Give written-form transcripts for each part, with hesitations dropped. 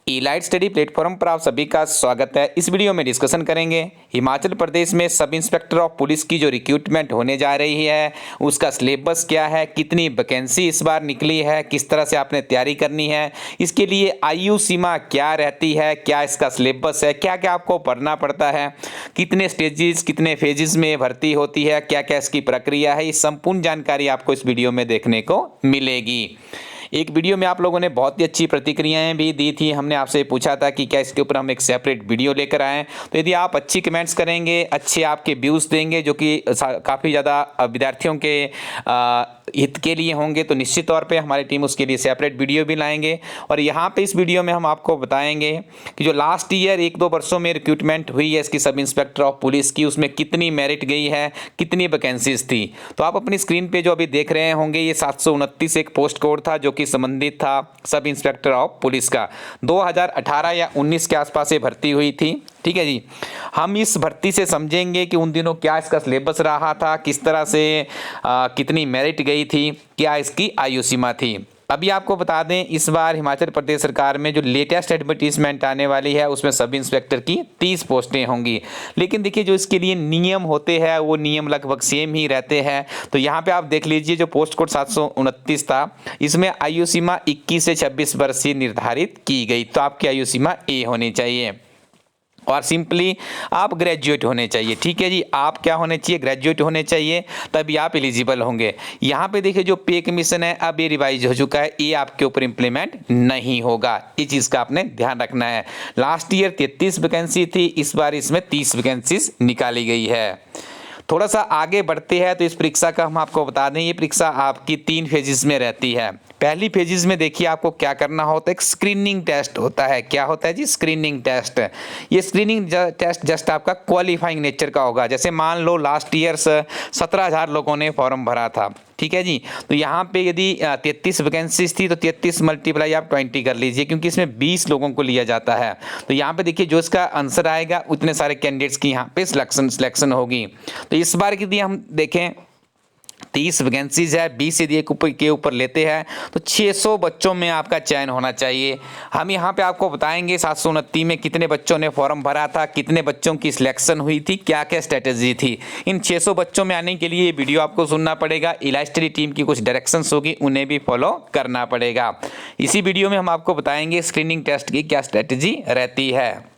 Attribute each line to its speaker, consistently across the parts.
Speaker 1: Elite study platform पर आप सभी का स्वागत है। इस वीडियो में डिस्कशन करेंगे हिमाचल प्रदेश में सब इंस्पेक्टर ऑफ पुलिस की जो रिक्रूटमेंट होने जा रही है उसका सिलेबस क्या है, कितनी वैकेंसी इस बार निकली है, किस तरह से आपने तैयारी करनी है, इसके लिए आयु सीमा क्या रहती है, क्या इसका सिलेबस है, क्या क्या आपको पढ़ना पड़ता है, कितने स्टेजेस कितने फेजेस में भर्ती होती है, क्या क्या इसकी प्रक्रिया है, ये संपूर्ण जानकारी आपको इस वीडियो में देखने को मिलेगी। एक वीडियो में आप लोगों ने बहुत ही अच्छी प्रतिक्रियाएं भी दी थी। हमने आपसे पूछा था कि क्या इसके ऊपर हम एक सेपरेट वीडियो लेकर आएँ, तो यदि आप अच्छी कमेंट्स करेंगे, अच्छे आपके व्यूज़ देंगे जो कि काफ़ी ज़्यादा विद्यार्थियों के हित के लिए होंगे, तो निश्चित तौर पे हमारी टीम उसके लिए सेपरेट वीडियो भी लाएंगे। और यहाँ पे इस वीडियो में हम आपको बताएंगे कि जो लास्ट ईयर 1-2 वर्षों में रिक्रूटमेंट हुई है इसकी सब इंस्पेक्टर ऑफ पुलिस की, उसमें कितनी मेरिट गई है, कितनी वैकेंसीज थी। तो आप अपनी स्क्रीन पे जो अभी देख रहे होंगे ये 729 एक पोस्ट कोड था जो कि संबंधित था सब इंस्पेक्टर ऑफ पुलिस का। 2018 या 19 के आसपास ये भर्ती हुई थी। ठीक है जी, हम इस भर्ती से समझेंगे कि उन दिनों क्या इसका सिलेबस रहा था, किस तरह से कितनी मेरिट गई थी, क्या इसकी आयु सीमा थी। अभी आपको बता दें इस बार हिमाचल प्रदेश सरकार में जो लेटेस्ट एडवर्टीजमेंट आने वाली है उसमें सब इंस्पेक्टर की 30 पोस्टें होंगी। लेकिन देखिए जो इसके लिए नियम होते हैं वो नियम लगभग सेम ही रहते हैं। तो यहाँ पे आप देख लीजिए जो पोस्ट कोड 729 था इसमें आयु सीमा 21 से 26 वर्ष से निर्धारित की गई। तो आपकी आयु सीमा ए होनी चाहिए और सिंपली आप ग्रेजुएट होने चाहिए। ठीक है जी, आप क्या होने चाहिए, ग्रेजुएट होने चाहिए, तभी आप एलिजिबल होंगे। यहाँ पे देखिए जो पे कमीशन है अब ये रिवाइज हो चुका है, ये आपके ऊपर इंप्लीमेंट नहीं होगा। इस चीज़ का आपने ध्यान रखना है। लास्ट ईयर 33 वैकेंसी थी, इस बार इसमें 30 वैकेंसीज निकाली गई है। थोड़ा सा आगे बढ़ते हैं तो इस परीक्षा का हम आपको बता दें, ये परीक्षा आपकी 3 फेजेस में रहती है। पहली फेजेस में देखिए आपको क्या करना होता है, एक स्क्रीनिंग टेस्ट होता है। क्या होता है जी, स्क्रीनिंग टेस्ट। ये स्क्रीनिंग टेस्ट जस्ट आपका क्वालिफाइंग नेचर का होगा। जैसे मान लो लास्ट ईयर 17,000 लोगों ने फॉर्म भरा था। ठीक है जी, तो यहाँ पे यदि 33 वैकेंसीज थी तो 33 मल्टीप्लाई आप 20 कर लीजिए, क्योंकि इसमें 20 लोगों को लिया जाता है। तो यहाँ पे देखिए जो इसका आंसर आएगा उतने सारे कैंडिडेट्स की यहाँ पे सिलेक्शन होगी। तो इस बार यदि हम देखें 30 वैकेंसीज है, 20 यदि के ऊपर लेते हैं तो 600 बच्चों में आपका चयन होना चाहिए। हम यहाँ पे आपको बताएंगे 729 में कितने बच्चों ने फॉर्म भरा था, कितने बच्चों की सिलेक्शन हुई थी, क्या क्या स्ट्रेटेजी थी। इन 600 बच्चों में आने के लिए ये वीडियो आपको सुनना पड़ेगा। इलाइट स्टडी टीम की कुछ डायरेक्शंस होगी, उन्हें भी फॉलो करना पड़ेगा। इसी वीडियो में हम आपको बताएंगे स्क्रीनिंग टेस्ट की क्या स्ट्रेटेजी रहती है।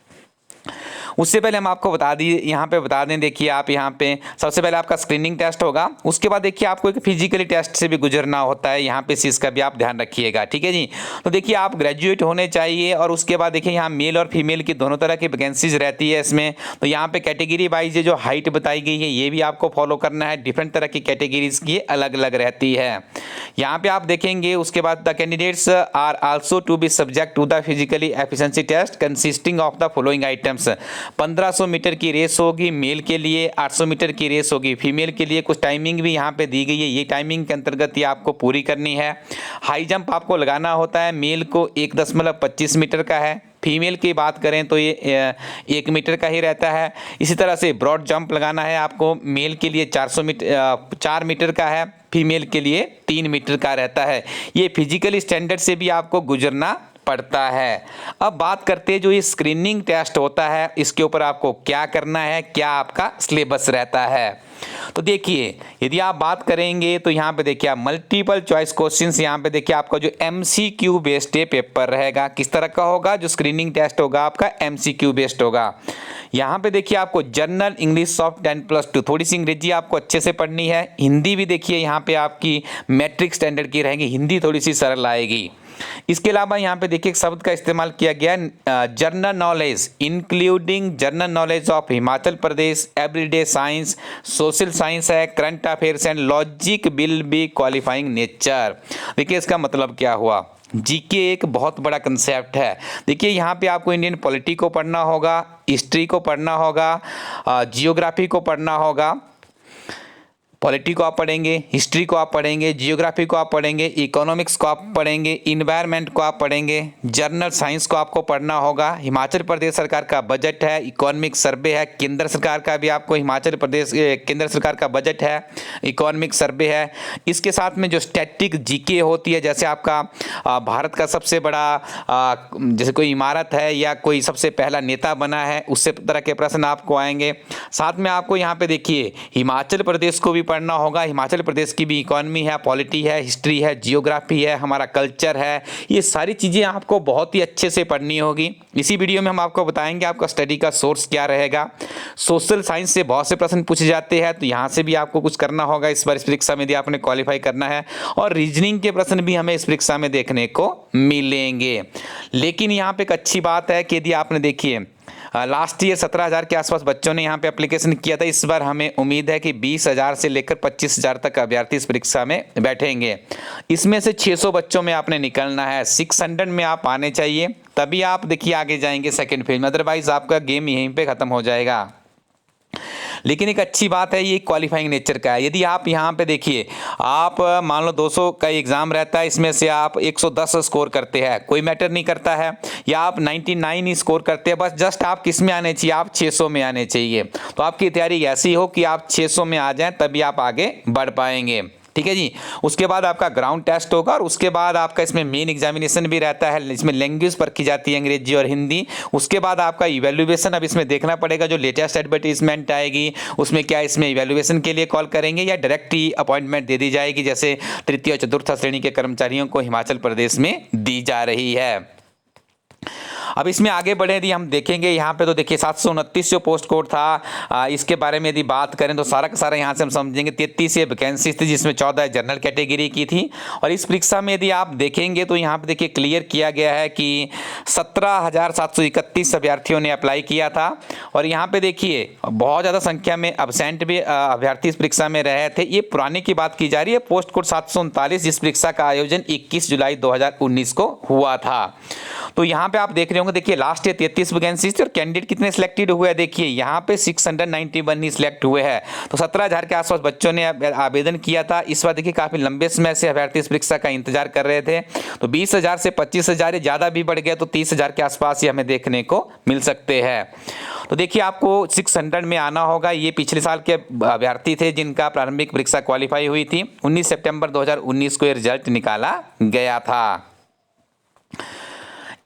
Speaker 1: उससे पहले हम आपको बता दिए, यहाँ पे बता दें, देखिए आप यहाँ पे सबसे पहले आपका स्क्रीनिंग टेस्ट होगा, उसके बाद देखिए आपको एक फिजिकली टेस्ट से भी गुजरना होता है। यहाँ पे इस चीज़ का भी आप ध्यान रखिएगा। ठीक है जी, तो देखिए आप ग्रेजुएट होने चाहिए और उसके बाद देखिए यहाँ मेल और फीमेल की दोनों तरह की वैकेंसीज रहती है इसमें। तो यहाँ पे कैटेगरी वाइज जो हाइट बताई गई है ये भी आपको फॉलो करना है। डिफरेंट तरह की कैटेगरीज की अलग अलग रहती है। यहाँ पे आप देखेंगे उसके बाद the candidates are also to be subject to the physically efficiency test consisting of the following items. 1500 metre की रेस होगी मेल के लिए, 800 मीटर की रेस होगी फीमेल के लिए। कुछ टाइमिंग भी यहाँ पे दी गई है, ये टाइमिंग के अंतर्गत ये आपको पूरी करनी है। हाई जंप आपको लगाना होता है, मेल को 1.25 मीटर का है, फीमेल की बात करें तो ये 1 मीटर का ही रहता है। इसी तरह से ब्रॉड जंप लगाना है आपको, मेल के लिए 4 मीटर का है, फीमेल के लिए 3 मीटर का रहता है। ये फिजिकल स्टैंडर्ड से भी आपको गुजरना पड़ता है। अब बात करते हैं जो ये स्क्रीनिंग टेस्ट होता है इसके ऊपर आपको क्या करना है, क्या आपका सिलेबस रहता है। तो देखिए यदि आप बात करेंगे तो यहाँ पे देखिए आप मल्टीपल चॉइस क्वेश्चंस, यहाँ पे देखिए आपका जो MCQ बेस्ड पेपर रहेगा किस तरह का होगा, जो स्क्रीनिंग टेस्ट होगा आपका MCQ बेस्ड होगा। यहाँ पे देखिए आपको जनरल इंग्लिश ऑफ 10+2, थोड़ी सी अंग्रेजी आपको अच्छे से पढ़नी है। हिंदी भी देखिए यहाँ पे आपकी मैट्रिक स्टैंडर्ड की रहेगी, हिंदी थोड़ी सी सरल आएगी। इसके अलावा यहाँ पे देखिए एक शब्द का इस्तेमाल किया गया general knowledge, including general knowledge of Himachal Pradesh, everyday science, social science है, current affairs and logic will be qualifying nature. देखिए इसका मतलब क्या हुआ, जीके एक बहुत बड़ा कंसेप्ट है। देखिए यहाँ पे आपको इंडियन पॉलिटी को पढ़ना होगा, हिस्ट्री को पढ़ना होगा, जियोग्राफी को पढ़ना होगा, पॉलिटी को आप पढ़ेंगे, हिस्ट्री को आप पढ़ेंगे, जियोग्राफी को आप पढ़ेंगे, इकोनॉमिक्स को आप पढ़ेंगे, इन्वायरमेंट को आप पढ़ेंगे, जनरल साइंस को आपको पढ़ना होगा। हिमाचल प्रदेश सरकार का बजट है, इकोनॉमिक सर्वे है, केंद्र सरकार का भी आपको हिमाचल प्रदेश केंद्र सरकार का बजट है, इकोनॉमिक सर्वे है। इसके साथ में जो स्टैटिक जीके होती है, जैसे आपका भारत का सबसे बड़ा जैसे कोई इमारत है या कोई सबसे पहला नेता बना है, उससे तरह के प्रश्न आपको आएंगे। साथ में आपको यहाँ पे देखिए हिमाचल प्रदेश को भी पढ़ना होगा। हिमाचल प्रदेश की भी इकोनॉमी है, पॉलिटी है, हिस्ट्री है, जियोग्राफी है, हमारा कल्चर है। ये सारी चीज़ें आपको बहुत ही अच्छे से पढ़नी होगी। इसी वीडियो में हम आपको बताएंगे आपका स्टडी का सोर्स क्या रहेगा। सोशल साइंस से बहुत से प्रश्न पूछे जाते हैं, तो यहाँ से भी आपको कुछ करना होगा इस बार इस परीक्षा में यदि आपने क्वालिफाई करना है। और रीजनिंग के प्रश्न भी हमें इस परीक्षा में देखने को मिलेंगे। लेकिन यहाँ पे एक अच्छी बात है कि यदि आपने देखिए लास्ट ईयर 17,000 के आसपास बच्चों ने यहाँ पे एप्लीकेशन किया था। इस बार हमें उम्मीद है कि 20,000 से लेकर 25,000 तक अभ्यर्थी इस परीक्षा में बैठेंगे। इसमें से 600 बच्चों में आपने निकलना है, 600 में आप आने चाहिए, तभी आप देखिए आगे जाएंगे सेकेंड फेज में, अदरवाइज आपका गेम यहीं पे खत्म हो जाएगा। लेकिन एक अच्छी बात है ये क्वालिफाइंग नेचर का है। यदि आप यहाँ पे देखिए आप मान लो 200 का एग्ज़ाम रहता है, इसमें से आप 110 स्कोर करते हैं, कोई मैटर नहीं करता है, या आप 99 ही स्कोर करते हैं, बस जस्ट आप किस में आने चाहिए, आप 600 में आने चाहिए। तो आपकी तैयारी ऐसी हो कि आप 600 में आ जाएं, तभी आप आगे बढ़ पाएंगे। ठीक है जी। उसके बाद आपका ग्राउंड टेस्ट होगा और उसके बाद आपका इसमें मेन एग्जामिनेशन भी रहता है। इसमें लैंग्वेज परखी जाती है, अंग्रेजी और हिंदी। उसके बाद आपका इवैल्यूएशन, अब इसमें देखना पड़ेगा जो लेटेस्ट एडवर्टीजमेंट आएगी उसमें क्या इसमें इवैल्यूएशन के लिए कॉल करेंगे या डायरेक्ट ही अपॉइंटमेंट दे दी जाएगी, जैसे तृतीय और चतुर्थ श्रेणी के कर्मचारियों को हिमाचल प्रदेश में दी जा रही है। अब इसमें आगे बढ़े यदि हम देखेंगे यहाँ पे तो देखिए 729 जो पोस्ट कोड था, इसके बारे में यदि बात करें तो सारा का सारा यहाँ से हम समझेंगे 33 ये वैकेंसी थी, जिसमें 14 जनरल कैटेगरी की थी। और इस परीक्षा में यदि आप देखेंगे तो यहाँ पे देखिए क्लियर किया गया है कि 17,731 अभ्यर्थियों ने अप्लाई किया था। और यहाँ पे देखिए बहुत ज़्यादा संख्या में अब्सेंट भी अभ्यर्थी इस परीक्षा में रहे थे। ये पुराने की बात की जा रही है। पोस्ट कोड 739 जिस परीक्षा का आयोजन 21 जुलाई 2019 को हुआ था। तो यहाँ पे आप देख रहे होंगे, देखिए लास्ट ईयर 33 वैकेंसी थी और कैंडिडेट कितने सिलेक्टेड हुए हैं, देखिए यहाँ पे 691 ही सिलेक्ट हुए हैं। तो 17,000 के आसपास बच्चों ने आवेदन किया था। इस बार देखिए काफी लंबे समय से अभ्यर्थी इस परीक्षा का इंतजार कर रहे थे। तो 20,000 से 25,000 ज़्यादा भी बढ़ गया, तो 30,000 के आसपास ही हमें देखने को मिल सकते हैं। तो देखिए आपको 600 में आना होगा। ये पिछले साल के अभ्यर्थी थे जिनका प्रारंभिक परीक्षा क्वालिफाई हुई थी। 19 सितंबर 2019 को ये रिजल्ट निकाला गया था।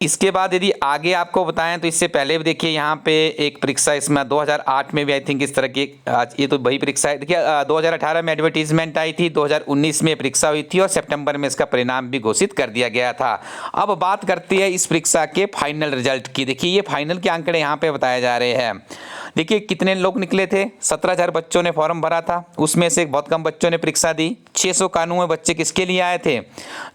Speaker 1: इसके बाद यदि आगे आपको बताएं तो इससे पहले भी देखिए यहाँ पे एक परीक्षा इसमें 2008 में भी आई थिंक इस तरह की, ये तो वही परीक्षा है। देखिए 2018 में एडवर्टीजमेंट आई थी, 2019 में परीक्षा हुई थी और सितंबर में इसका परिणाम भी घोषित कर दिया गया था। अब बात करती है इस परीक्षा के फाइनल रिजल्ट की। देखिए ये फाइनल के आंकड़े यहाँ पे बताए जा रहे हैं। देखिए कितने लोग निकले थे, 17,000 बच्चों ने फॉर्म भरा था, उसमें से बहुत कम बच्चों ने परीक्षा दी। 691 बच्चे किसके लिए आए थे,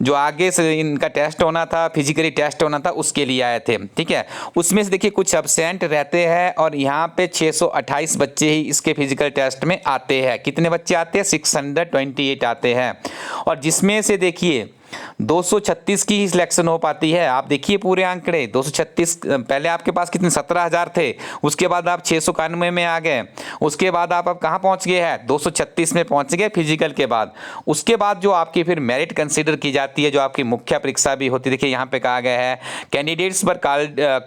Speaker 1: जो आगे से इनका टेस्ट होना था, फिजिकली टेस्ट होना था, उसके लिए आए थे। ठीक है, उसमें से देखिए कुछ एब्सेंट रहते हैं और यहाँ पे 628 बच्चे ही इसके फिजिकल टेस्ट में आते हैं। कितने बच्चे आते हैं, 628 आते हैं। और जिसमें से देखिए 236 की ही सिलेक्शन हो पाती है। आप देखिए पूरे आंकड़े 236, पहले आपके पास कितने 17,000 थे, उसके बाद आप 691 में आ गए, उसके बाद आप अब कहाँ पहुँच गए हैं, 236 में पहुँच गए फिजिकल के बाद। उसके बाद जो आपकी फिर मेरिट कंसीडर की जाती है, जो आपकी मुख्य परीक्षा भी होती है। देखिए यहाँ पे कहा गया है candidates were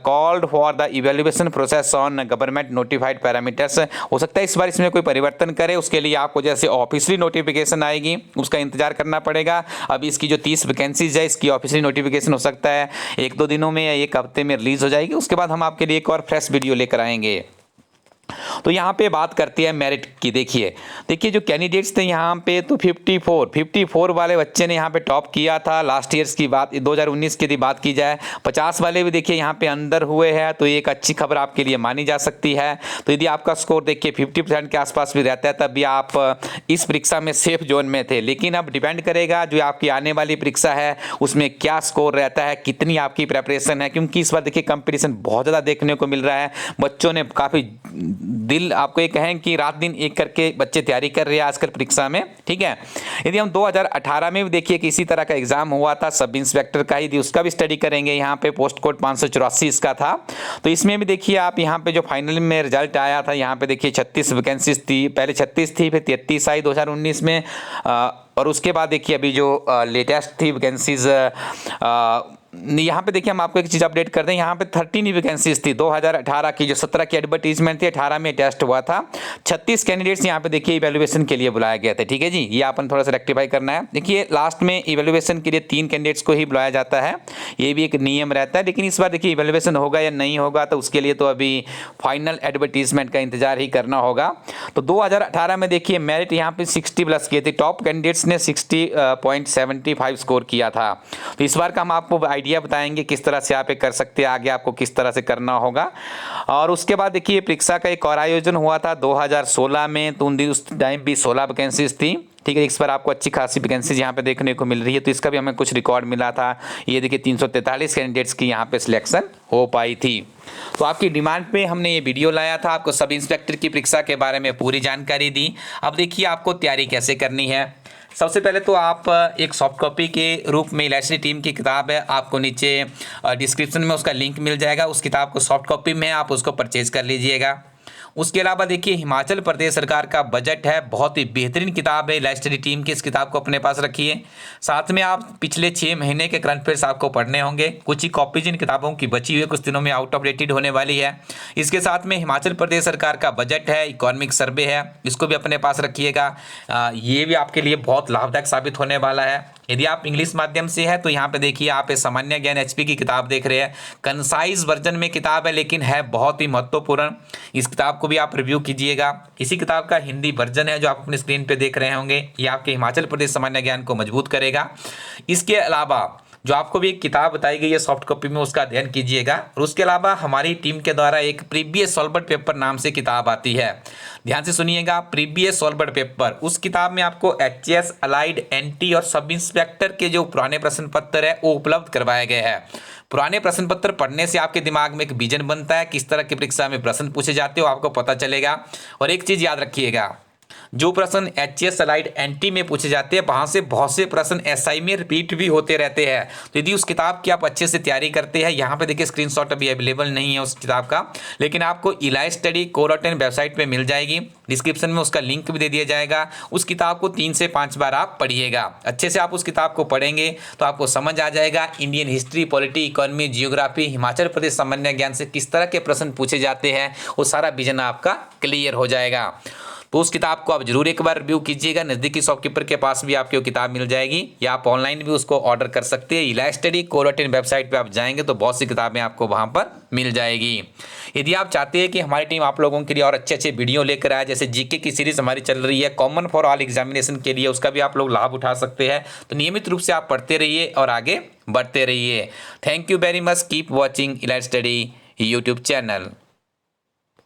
Speaker 1: called for the evaluation process on government notified parameters. हो सकता है इस बार इसमें कोई परिवर्तन करे, उसके लिए आपको जैसे ऑफिशियली नोटिफिकेशन आएगी उसका इंतजार करना पड़ेगा। अब इसकी जो 30 वैकेंसीज है इसकी ऑफिशियली नोटिफिकेशन हो सकता है 1-2 दिनों में या 1 हफ्ते में रिलीज हो जाएगी। उसके बाद हम आपके लिए एक और फ्रेश वीडियो लेकर आएंगे। तो यहाँ पे बात करती है मेरिट की। देखिए जो कैंडिडेट्स थे यहाँ पे तो 54 वाले बच्चे ने यहाँ पे टॉप किया था लास्ट ईयर्स की बात, 2019 की यदि बात की जाए। 50 वाले भी देखिए यहाँ पे अंदर हुए हैं, तो ये एक अच्छी खबर आपके लिए मानी जा सकती है। तो यदि आपका स्कोर देखिए 50% के आसपास भी रहता है तब भी आप इस परीक्षा में सेफ जोन में थे। लेकिन अब डिपेंड करेगा जो आपकी आने वाली परीक्षा है उसमें क्या स्कोर रहता है, कितनी आपकी प्रेपरेशन है, क्योंकि इस बार देखिए कंपटीशन बहुत ज़्यादा देखने को मिल रहा है। बच्चों ने काफ़ी दिल आपको ये कहें कि रात दिन एक करके बच्चे तैयारी कर रहे हैं आजकल परीक्षा में, ठीक है। यदि हम 2018 में भी देखिए कि इसी तरह का एग्जाम हुआ था सब इंस्पेक्टर का, यदि उसका भी स्टडी करेंगे, यहाँ पे पोस्ट कोड 584 इसका था। तो इसमें भी देखिए आप यहाँ पे जो फाइनल में रिजल्ट आया था, यहाँ पे देखिए 36 वैकेंसीज थी, पहले 36 थी, फिर 33 आई 2019 में, और उसके बाद देखिए अभी जो लेटेस्ट थी वैकेंसीज, यहाँ पे देखिए हम आपको एक चीज़ अपडेट कर दें, यहाँ पे 13 वैकेंसीज थी 2018 की, जो 17 की एडवर्टीजमेंट थी, 18 में टेस्ट हुआ था। 36 कैंडिडेट्स यहाँ पे देखिए इवैल्यूएशन के लिए बुलाया गया था, ठीक है जी। ये अपन थोड़ा सा रेक्टिफाई करना है। देखिए लास्ट में इवैल्यूएशन के लिए 3 कैंडिडेट्स को ही बुलाया जाता है, ये भी एक नियम रहता है। लेकिन इस बार देखिए इवैल्यूएशन होगा या नहीं होगा, तो उसके लिए तो अभी फाइनल एडवर्टीजमेंट का इंतजार ही करना होगा। तो 2018 में देखिए मेरिट यहाँ पे 60 प्लस किए थे, टॉप कैंडिडेट्स ने 60.75 स्कोर किया था। तो इस बार का हम आपको आइडिया बताएंगे किस तरह से आप कर सकते हैं, आगे आपको किस तरह से करना होगा। और उसके बाद देखिए परीक्षा का एक और आयोजन हुआ था 2016 में, तो उस टाइम भी 16 वैकेंसीज थी, ठीक है। इस पर आपको अच्छी खासी वैकेंसीज यहाँ पे देखने को मिल रही है, तो इसका भी हमें कुछ रिकॉर्ड मिला था। ये देखिए 343 कैंडिडेट्स की यहाँ पे सिलेक्शन हो पाई थी। तो आपकी डिमांड पे हमने ये वीडियो लाया था, आपको सब इंस्पेक्टर की परीक्षा के बारे में पूरी जानकारी दी। अब देखिए आपको तैयारी कैसे करनी है। सबसे पहले तो आप एक सॉफ्ट कॉपी के रूप में इलायची टीम की किताब है, आपको नीचे डिस्क्रिप्शन में उसका लिंक मिल जाएगा। उस किताब को सॉफ्ट कॉपी में आप उसको परचेज कर लीजिएगा। उसके अलावा देखिए हिमाचल प्रदेश सरकार का बजट है, बहुत ही बेहतरीन किताब है, इलायची टीम की इस किताब को अपने पास रखिए। साथ में आप पिछले 6 महीने के करंट अफेयर्स आपको पढ़ने होंगे। कुछ ही कॉपीज इन किताबों की बची हुई है, कुछ दिनों में आउट ऑफ डेटेड होने वाली है। इसके साथ में हिमाचल प्रदेश सरकार का बजट है, इकोनॉमिक सर्वे है, इसको भी अपने पास रखिएगा। ये भी आपके लिए बहुत लाभदायक साबित होने वाला है। यदि आप इंग्लिश माध्यम से है तो यहाँ पे देखिए आप सामान्य ज्ञान एचपी की किताब देख रहे हैं। कंसाइज वर्जन में किताब है, लेकिन है बहुत ही महत्वपूर्ण। इस किताब को भी आप रिव्यू कीजिएगा। इसी किताब का हिंदी वर्जन है जो आप अपनी स्क्रीन पे देख रहे होंगे, ये आपके हिमाचल प्रदेश सामान्य ज्ञान को मजबूत करेगा। इसके अलावा जो आपको भी एक किताब बताई गई है सॉफ्ट कॉपी में, उसका अध्ययन कीजिएगा। और उसके अलावा हमारी टीम के द्वारा एक प्रीवियस सॉल्वर्ड पेपर नाम से किताब आती है, ध्यान से सुनिएगा, प्रीवियस सॉल्वर्ड पेपर। उस किताब में आपको एचएस, अलाइड, एनटी और सब इंस्पेक्टर के जो पुराने प्रश्न पत्र है वो उपलब्ध करवाए गए हैं। पुराने प्रश्न पत्र पढ़ने से आपके दिमाग में एक विजन बनता है, किस तरह की परीक्षा में प्रश्न पूछे जाते हो आपको पता चलेगा। और एक चीज याद रखिएगा, जो प्रश्न एचएस, अलाइड, एनटी में पूछे जाते हैं, वहां से बहुत से प्रश्न एसआई में रिपीट भी होते रहते हैं। तो यदि उस किताब की आप अच्छे से तैयारी करते हैं, यहाँ पे देखिए स्क्रीनशॉट अभी अवेलेबल नहीं है उस किताब का, लेकिन आपको इलायची स्टडी कोरोटेन वेबसाइट पे मिल जाएगी। डिस्क्रिप्शन में उसका लिंक भी दे दिया जाएगा। उस किताब को 3 से 5 बार आप पढ़िएगा। अच्छे से आप उस किताब को पढ़ेंगे तो आपको समझ आ जाएगा Indian history, polity, economy, geography, Himachal Pradesh सामान्य ज्ञान से किस तरह के प्रश्न पूछे जाते हैं, वो सारा विजन आपका क्लियर हो जाएगा। तो उस किताब को आप जरूर एक बार रिव्यू कीजिएगा। नज़दीकी शॉपकीपर के पास भी आपको किताब मिल जाएगी, या आप ऑनलाइन भी उसको ऑर्डर कर सकते हैं। इलायची स्टडी कोरोटेन वेबसाइट पे आप जाएंगे तो बहुत सी किताबें आपको वहां पर मिल जाएगी। यदि आप चाहते हैं कि हमारी टीम आप लोगों के लिए और अच्छे अच्छे वीडियो लेकर आए, जैसे जीके की सीरीज हमारी चल रही है कॉमन फॉर ऑल एग्जामिनेशन के लिए, उसका भी आप लोग लाभ उठा सकते हैं। तो नियमित रूप से आप पढ़ते रहिए और आगे बढ़ते रहिए। Thank you very much, keep watching इलायची स्टडी यूट्यूब चैनल।